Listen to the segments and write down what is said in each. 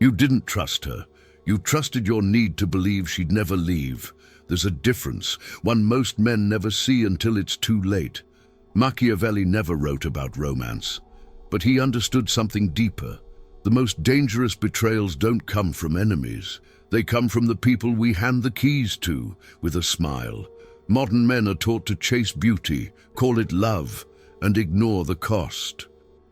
You didn't trust her. You trusted your need to believe she'd never leave. There's a difference, one most men never see until it's too late. Machiavelli never wrote about romance, but he understood something deeper. The most dangerous betrayals don't come from enemies. They come from the people we hand the keys to with a smile. Modern men are taught to chase beauty, call it love, and ignore the cost.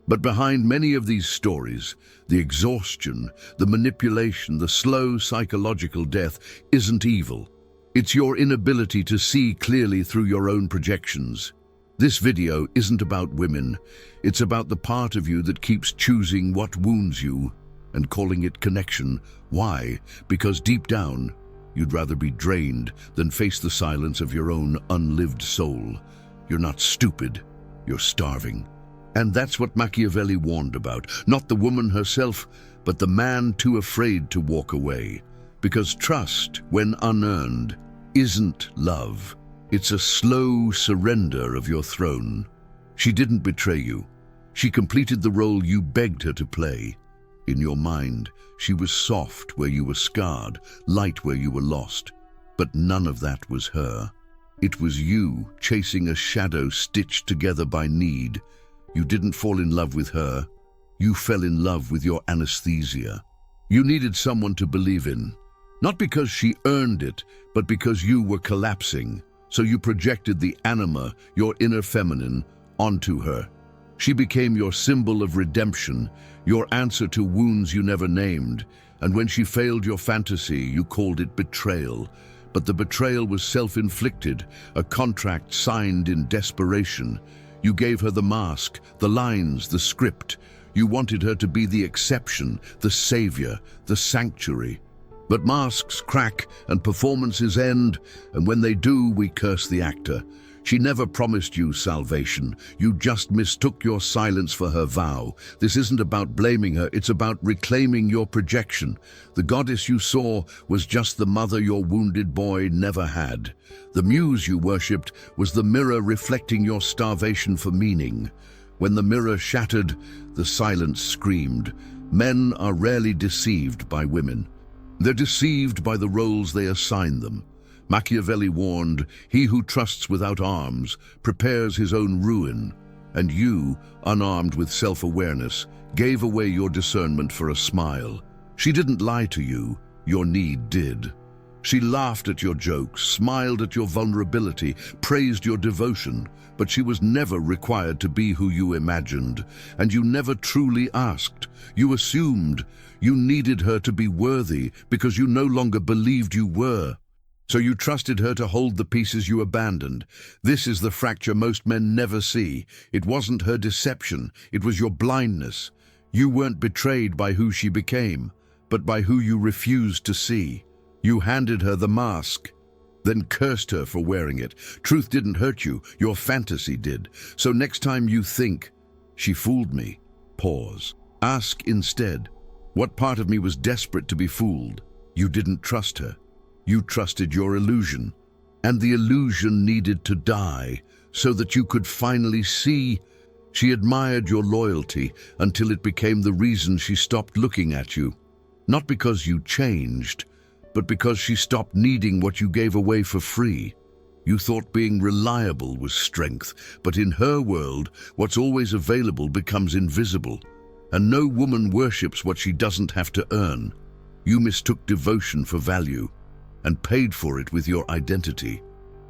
But behind many of these stories, the exhaustion, the manipulation, the slow psychological death isn't evil. It's your inability to see clearly through your own projections. This video isn't about women. It's about the part of you that keeps choosing what wounds you and calling it connection. Why? Because deep down, you'd rather be drained than face the silence of your own unlived soul. You're not stupid, you're starving. And that's what Machiavelli warned about. Not the woman herself, but the man too afraid to walk away. Because trust, when unearned, isn't love. It's a slow surrender of your throne. She didn't betray you. She completed the role you begged her to play. In your mind, she was soft where you were scarred, light where you were lost. But none of that was her. It was you chasing a shadow stitched together by need. You didn't fall in love with her. You fell in love with your anesthesia. You needed someone to believe in. Not because she earned it, but because you were collapsing. So you projected the anima, your inner feminine, onto her. She became your symbol of redemption, your answer to wounds you never named. And when she failed your fantasy, you called it betrayal. But the betrayal was self-inflicted, a contract signed in desperation. You gave her the mask, the lines, the script. You wanted her to be the exception, the savior, the sanctuary. But masks crack and performances end, and when they do, we curse the actor. She never promised you salvation. You just mistook your silence for her vow. This isn't about blaming her, it's about reclaiming your projection. The goddess you saw was just the mother your wounded boy never had. The muse you worshipped was the mirror reflecting your starvation for meaning. When the mirror shattered, the silence screamed. Men are rarely deceived by women. They're deceived by the roles they assign them. Machiavelli warned, "He who trusts without arms prepares his own ruin." And you, unarmed with self-awareness, gave away your discernment for a smile. She didn't lie to you, your need did. She laughed at your jokes, smiled at your vulnerability, praised your devotion, but she was never required to be who you imagined, and you never truly asked. You assumed. You needed her to be worthy because you no longer believed you were. So you trusted her to hold the pieces you abandoned. This is the fracture most men never see. It wasn't her deception, it was your blindness. You weren't betrayed by who she became, but by who you refused to see. You handed her the mask, then cursed her for wearing it. Truth didn't hurt you, your fantasy did. So next time you think, "She fooled me," pause. Ask instead, what part of me was desperate to be fooled? You didn't trust her. You trusted your illusion. And the illusion needed to die so that you could finally see. She admired your loyalty until it became the reason she stopped looking at you. Not because you changed, but because she stopped needing what you gave away for free. You thought being reliable was strength, but in her world, what's always available becomes invisible. And no woman worships what she doesn't have to earn. You mistook devotion for value and paid for it with your identity.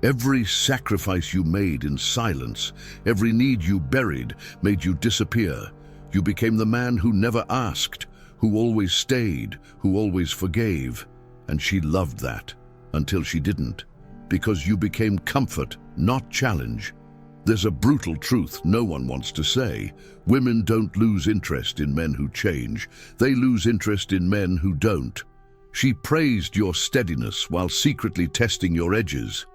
Every sacrifice you made in silence, every need you buried, made you disappear. You became the man who never asked, who always stayed, who always forgave. And she loved that, until she didn't, because you became comfort, not challenge. There's a brutal truth no one wants to say. Women don't lose interest in men who change. They lose interest in men who don't. She praised your steadiness while secretly testing your edges.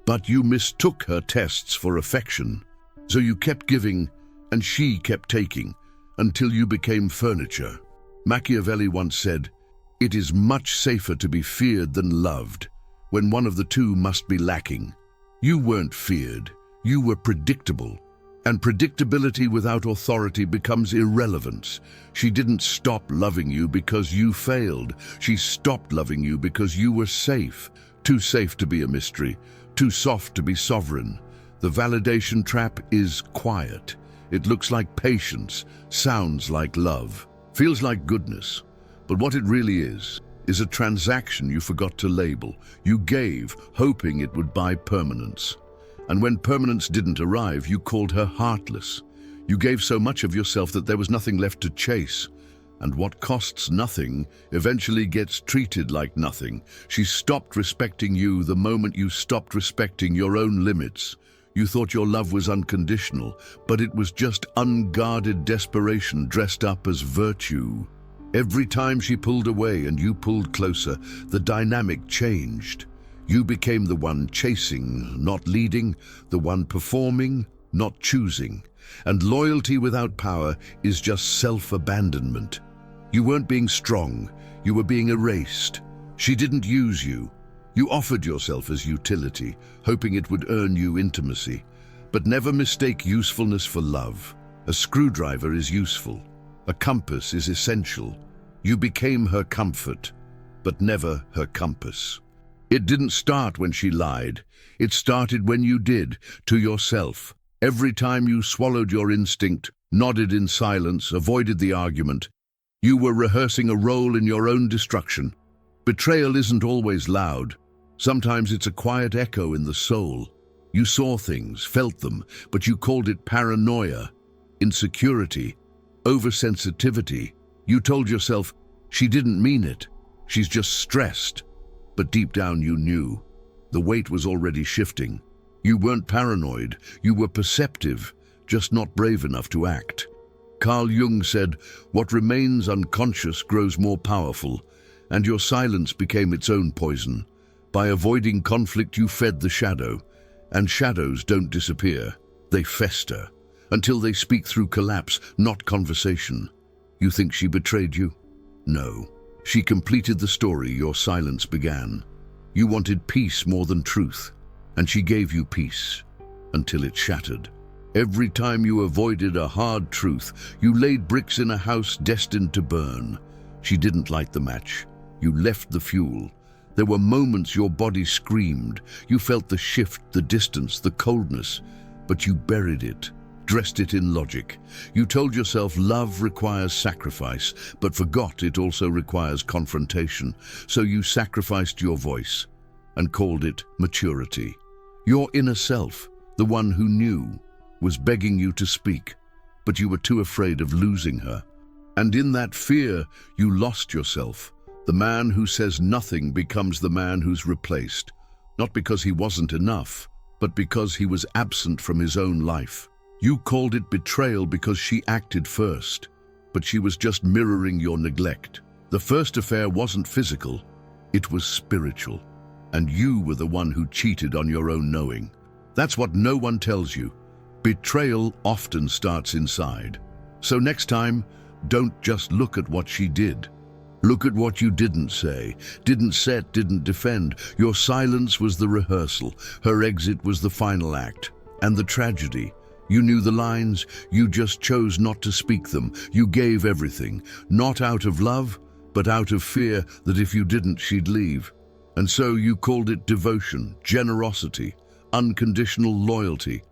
But you mistook her tests for affection. So you kept giving, and she kept taking, until you became furniture. Machiavelli once said, "It is much safer to be feared than loved, when one of the two must be lacking." You weren't feared. You were predictable. And predictability without authority becomes irrelevance. She didn't stop loving you because you failed. She stopped loving you because you were safe. Too safe to be a mystery, too soft to be sovereign. The validation trap is quiet. It looks like patience, sounds like love, feels like goodness. But what it really is a transaction you forgot to label. You gave, hoping it would buy permanence. And when permanence didn't arrive, you called her heartless. You gave so much of yourself that there was nothing left to chase. And what costs nothing eventually gets treated like nothing. She stopped respecting you the moment you stopped respecting your own limits. You thought your love was unconditional, but it was just unguarded desperation dressed up as virtue. Every time she pulled away and you pulled closer, the dynamic changed. You became the one chasing, not leading, the one performing, not choosing. And loyalty without power is just self-abandonment. You weren't being strong, you were being erased. She didn't use you. You offered yourself as utility, hoping it would earn you intimacy. But never mistake usefulness for love. A screwdriver is useful. A compass is essential. You became her comfort, but never her compass. It didn't start when she lied. It started when you did, to yourself. Every time you swallowed your instinct, nodded in silence, avoided the argument, you were rehearsing a role in your own destruction. Betrayal isn't always loud. Sometimes it's a quiet echo in the soul. You saw things, felt them, but you called it paranoia, insecurity, oversensitivity. You told yourself, she didn't mean it. She's just stressed. But deep down you knew. The weight was already shifting. You weren't paranoid, you were perceptive, just not brave enough to act. Carl Jung said, what remains unconscious grows more powerful, and your silence became its own poison. By avoiding conflict you fed the shadow, and shadows don't disappear, they fester, until they speak through collapse, not conversation. You think she betrayed you? No. She completed the story your silence began. You wanted peace more than truth, and she gave you peace, until it shattered. Every time you avoided a hard truth, you laid bricks in a house destined to burn. She didn't light the match. You left the fuel. There were moments your body screamed. You felt the shift, the distance, the coldness, but you buried it, dressed it in logic. You told yourself love requires sacrifice, but forgot it also requires confrontation. So you sacrificed your voice and called it maturity. Your inner self, the one who knew, was begging you to speak, but you were too afraid of losing her. And in that fear, you lost yourself. The man who says nothing becomes the man who's replaced, not because he wasn't enough, but because he was absent from his own life. You called it betrayal because she acted first, but she was just mirroring your neglect. The first affair wasn't physical, it was spiritual, and you were the one who cheated on your own knowing. That's what no one tells you. Betrayal often starts inside. So next time, don't just look at what she did. Look at what you didn't say, didn't set, didn't defend. Your silence was the rehearsal. Her exit was the final act. And the tragedy. You knew the lines, you just chose not to speak them. You gave everything, not out of love, but out of fear that if you didn't, she'd leave. And so you called it devotion, generosity, unconditional loyalty.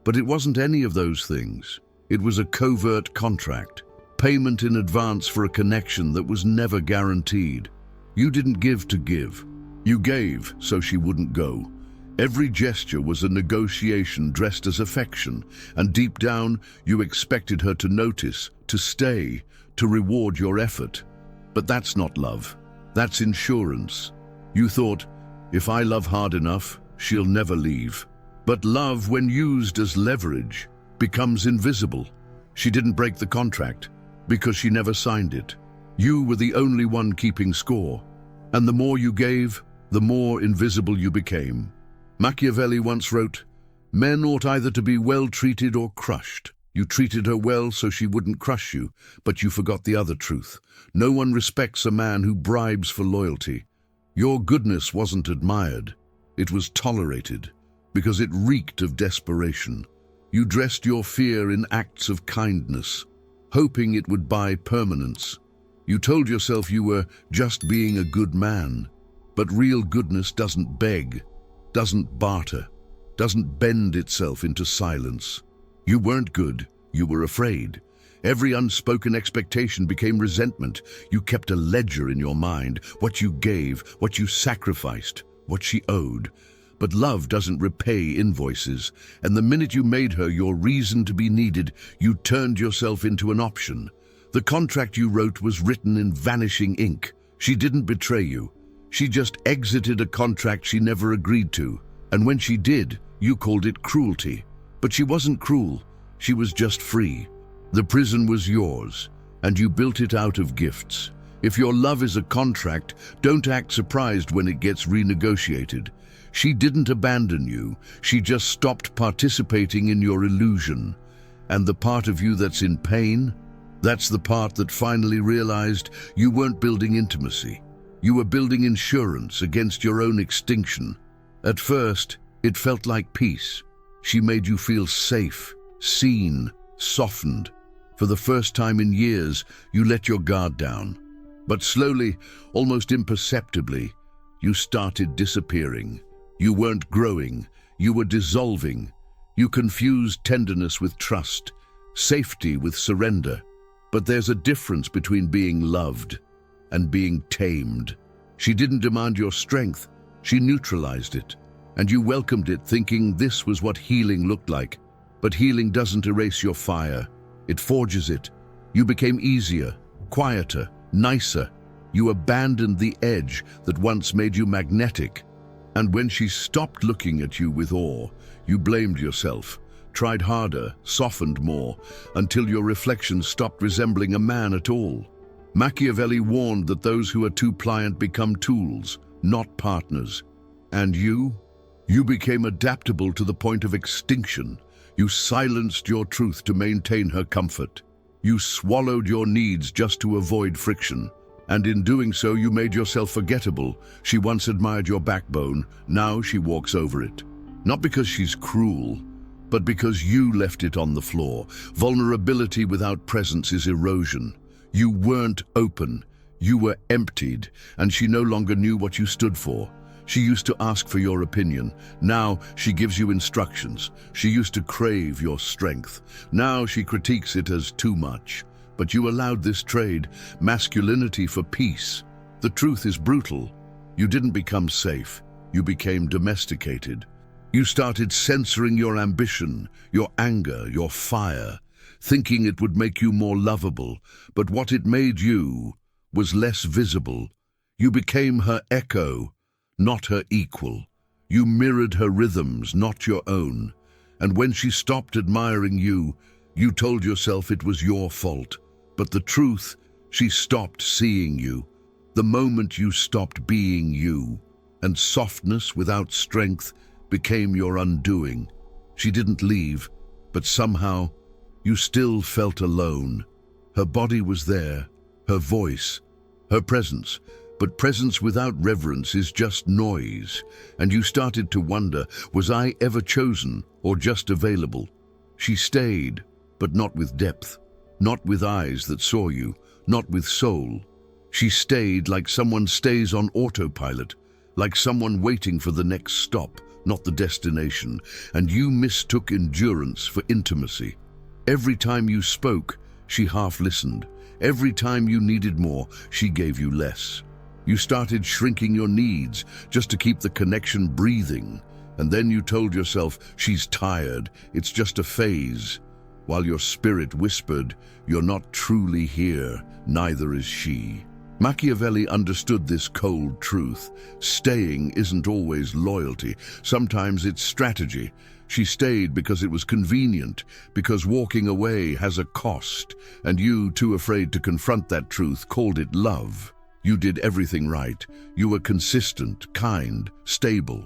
But it wasn't any of those things. It was a covert contract, payment in advance for a connection that was never guaranteed. You didn't give to give. You gave so she wouldn't go. Every gesture was a negotiation dressed as affection, and deep down you expected her to notice, to stay, to reward your effort. But that's not love. That's insurance. You thought, if I love hard enough, she'll never leave. But love, when used as leverage, becomes invisible. She didn't break the contract because she never signed it. You were the only one keeping score. And the more you gave, the more invisible you became. Machiavelli once wrote, "Men ought either to be well treated or crushed." You treated her well so she wouldn't crush you, but you forgot the other truth. No one respects a man who bribes for loyalty. Your goodness wasn't admired. It was tolerated, because it reeked of desperation. You dressed your fear in acts of kindness, hoping it would buy permanence. You told yourself you were just being a good man. But real goodness doesn't beg, doesn't barter, doesn't bend itself into silence. You weren't good, you were afraid. Every unspoken expectation became resentment. You kept a ledger in your mind, what you gave, what you sacrificed, what she owed. But love doesn't repay invoices, and the minute you made her your reason to be needed, you turned yourself into an option. The contract you wrote was written in vanishing ink. She didn't betray you. She just exited a contract she never agreed to. And when she did, you called it cruelty. But she wasn't cruel. She was just free. The prison was yours, and you built it out of gifts. If your love is a contract, don't act surprised when it gets renegotiated. She didn't abandon you. She just stopped participating in your illusion. And the part of you that's in pain, that's the part that finally realized you weren't building intimacy. You were building insurance against your own extinction. At first, it felt like peace. She made you feel safe, seen, softened. For the first time in years, you let your guard down. But slowly, almost imperceptibly, you started disappearing. You weren't growing, you were dissolving. You confused tenderness with trust, safety with surrender. But there's a difference between being loved and being tamed. She didn't demand your strength, she neutralized it. And you welcomed it, thinking this was what healing looked like. But healing doesn't erase your fire, it forges it. You became easier, quieter, nicer. You abandoned the edge that once made you magnetic. And when she stopped looking at you with awe, you blamed yourself, tried harder, softened more, until your reflection stopped resembling a man at all. Machiavelli warned that those who are too pliant become tools, not partners. And you became adaptable to the point of extinction. You silenced your truth to maintain her comfort. You swallowed your needs just to avoid friction. And in doing so, you made yourself forgettable. She once admired your backbone, now she walks over it. Not because she's cruel, but because you left it on the floor. Vulnerability without presence is erosion. You weren't open, you were emptied, and she no longer knew what you stood for. She used to ask for your opinion. Now she gives you instructions. She used to crave your strength. Now she critiques it as too much. But you allowed this trade, masculinity for peace. The truth is brutal. You didn't become safe. You became domesticated. You started censoring your ambition, your anger, your fire, thinking it would make you more lovable. But what it made you was less visible. You became her echo, not her equal. You mirrored her rhythms, not your own. And when she stopped admiring you, you told yourself it was your fault. But the truth, she stopped seeing you. The moment you stopped being you, and softness without strength became your undoing. She didn't leave, but somehow you still felt alone. Her body was there, her voice, her presence, but presence without reverence is just noise. And you started to wonder, was I ever chosen or just available? She stayed, but not with depth, not with eyes that saw you, not with soul. She stayed like someone stays on autopilot, like someone waiting for the next stop, not the destination. And you mistook endurance for intimacy. Every time you spoke, she half listened. Every time you needed more, she gave you less. You started shrinking your needs just to keep the connection breathing. And then you told yourself, she's tired, it's just a phase. While your spirit whispered, you're not truly here, neither is she. Machiavelli understood this cold truth. Staying isn't always loyalty. Sometimes it's strategy. She stayed because it was convenient, because walking away has a cost, and you, too afraid to confront that truth, called it love. You did everything right. You were consistent, kind, stable.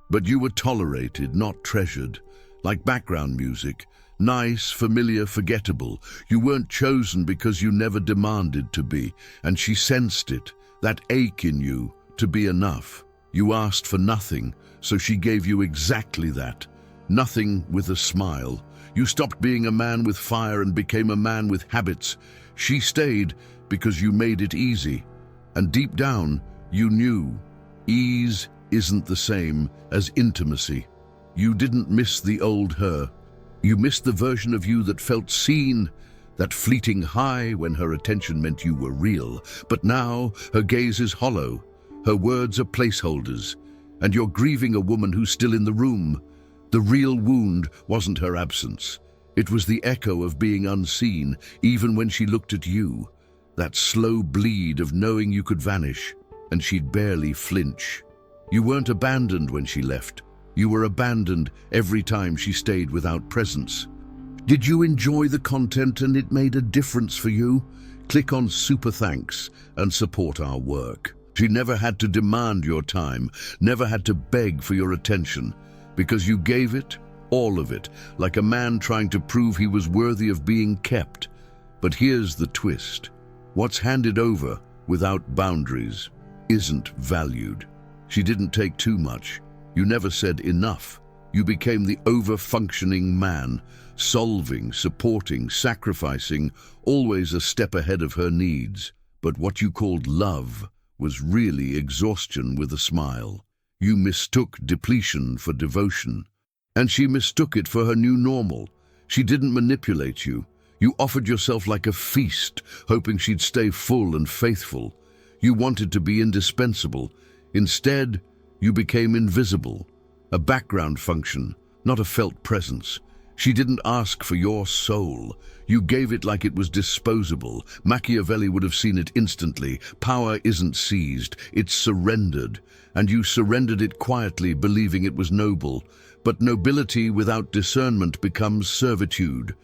But you were tolerated, not treasured. Like background music, nice, familiar, forgettable. You weren't chosen because you never demanded to be, and she sensed it, that ache in you, to be enough. You asked for nothing, so she gave you exactly that. Nothing with a smile. You stopped being a man with fire and became a man with habits. She stayed because you made it easy. And deep down, you knew ease isn't the same as intimacy. You didn't miss the old her. You missed the version of you that felt seen, that fleeting high when her attention meant you were real. But now, her gaze is hollow. Her words are placeholders. And you're grieving a woman who's still in the room. The real wound wasn't her absence. It was the echo of being unseen, even when she looked at you. That slow bleed of knowing you could vanish, and she'd barely flinch. You weren't abandoned when she left. You were abandoned every time she stayed without presence. Did you enjoy the content and it made a difference for you? Click on Super Thanks and support our work. She never had to demand your time, never had to beg for your attention, because you gave it, all of it, like a man trying to prove he was worthy of being kept. But here's the twist. What's handed over without boundaries isn't valued. She didn't take too much. You never said enough. You became the over-functioning man, solving, supporting, sacrificing, always a step ahead of her needs. But what you called love was really exhaustion with a smile. You mistook depletion for devotion. And she mistook it for her new normal. She didn't manipulate you. You offered yourself like a feast, hoping she'd stay full and faithful. You wanted to be indispensable. Instead, you became invisible, a background function, not a felt presence. She didn't ask for your soul. You gave it like it was disposable. Machiavelli would have seen it instantly. Power isn't seized, it's surrendered. And you surrendered it quietly, believing it was noble. But nobility without discernment becomes servitude.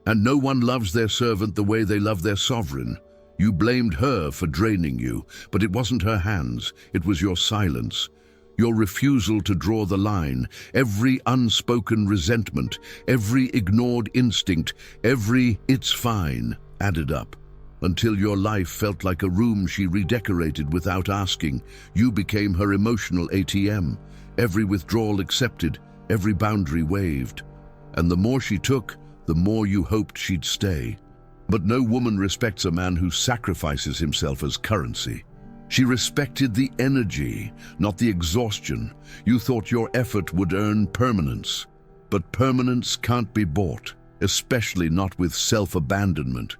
And no one loves their servant the way they love their sovereign. You blamed her for draining you, but it wasn't her hands, it was your silence. Your refusal to draw the line, every unspoken resentment, every ignored instinct, every "it's fine" added up, until your life felt like a room she redecorated without asking. You became her emotional ATM, every withdrawal accepted, every boundary waived. And the more she took, the more you hoped she'd stay. But no woman respects a man who sacrifices himself as currency. She respected the energy, not the exhaustion. You thought your effort would earn permanence. But permanence can't be bought, especially not with self-abandonment.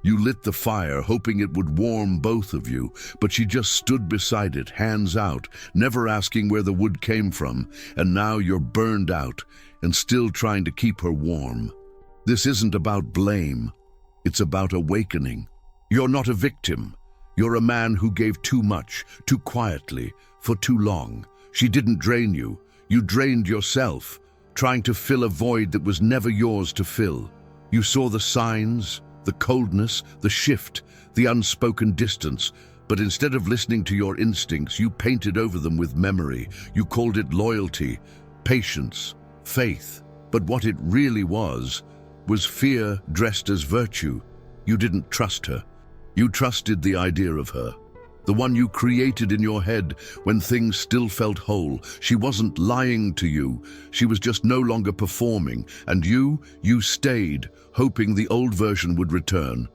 You lit the fire, hoping it would warm both of you, but she just stood beside it, hands out, never asking where the wood came from, and now you're burned out and still trying to keep her warm. This isn't about blame. It's about awakening. You're not a victim. You're a man who gave too much, too quietly, for too long. She didn't drain you. You drained yourself, trying to fill a void that was never yours to fill. You saw the signs, the coldness, the shift, the unspoken distance, but instead of listening to your instincts, you painted over them with memory. You called it loyalty, patience, faith. But what it really was fear dressed as virtue. You didn't trust her. You trusted the idea of her, the one you created in your head when things still felt whole. She wasn't lying to you. She was just no longer performing. And you stayed, hoping the old version would return.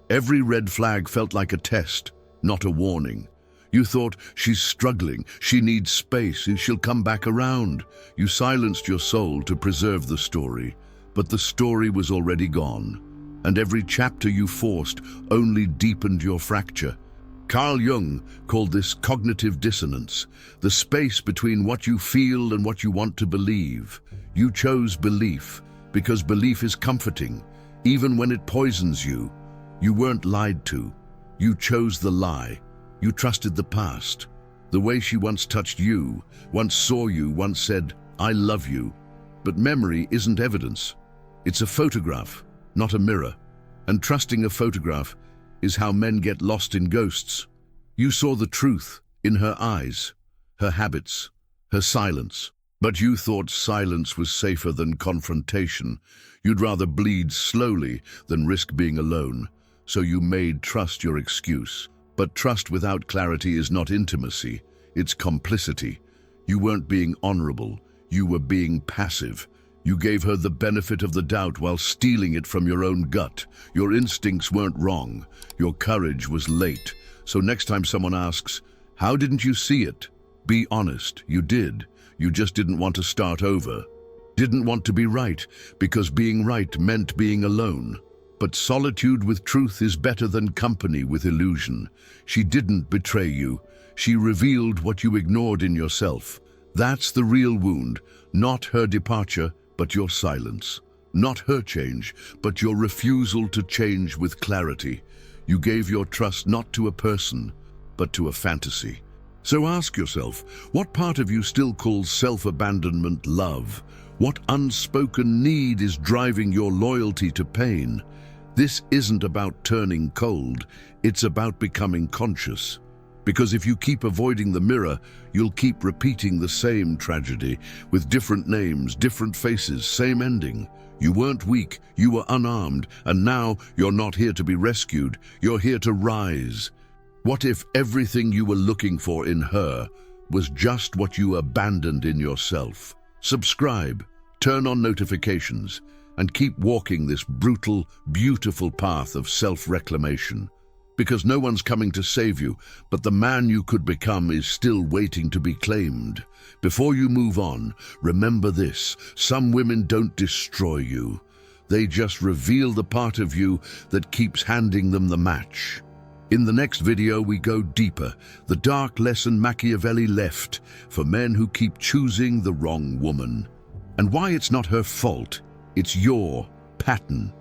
Every red flag felt like a test, not a warning. You thought, she's struggling, she needs space, and she'll come back around. You silenced your soul to preserve the story, but the story was already gone. And every chapter you forced only deepened your fracture. Carl Jung called this cognitive dissonance, the space between what you feel and what you want to believe. You chose belief because belief is comforting, even when it poisons you. You weren't lied to. You chose the lie. You trusted the past. The way she once touched you, once saw you, once said, "I love you." But memory isn't evidence. It's a photograph, not a mirror. And trusting a photograph is how men get lost in ghosts. You saw the truth in her eyes, her habits, her silence. But you thought silence was safer than confrontation. You'd rather bleed slowly than risk being alone. So you made trust your excuse. But trust without clarity is not intimacy, it's complicity. You weren't being honorable, you were being passive. You gave her the benefit of the doubt while stealing it from your own gut. Your instincts weren't wrong. Your courage was late. So next time someone asks, "How didn't you see it?" Be honest, you did. You just didn't want to start over. Didn't want to be right, because being right meant being alone. But solitude with truth is better than company with illusion. She didn't betray you. She revealed what you ignored in yourself. That's the real wound, not her departure, but your silence. Not her change, but your refusal to change with clarity. You gave your trust not to a person, but to a fantasy. So ask yourself, what part of you still calls self-abandonment love? What unspoken need is driving your loyalty to pain? This isn't about turning cold, it's about becoming conscious. Because if you keep avoiding the mirror, you'll keep repeating the same tragedy, with different names, different faces, same ending. You weren't weak, you were unarmed, and now you're not here to be rescued, you're here to rise. What if everything you were looking for in her was just what you abandoned in yourself? Subscribe, turn on notifications, and keep walking this brutal, beautiful path of self-reclamation. Because no one's coming to save you, but the man you could become is still waiting to be claimed. Before you move on, remember this: some women don't destroy you. They just reveal the part of you that keeps handing them the match. In the next video, we go deeper, the dark lesson Machiavelli left for men who keep choosing the wrong woman. And why it's not her fault, it's your pattern.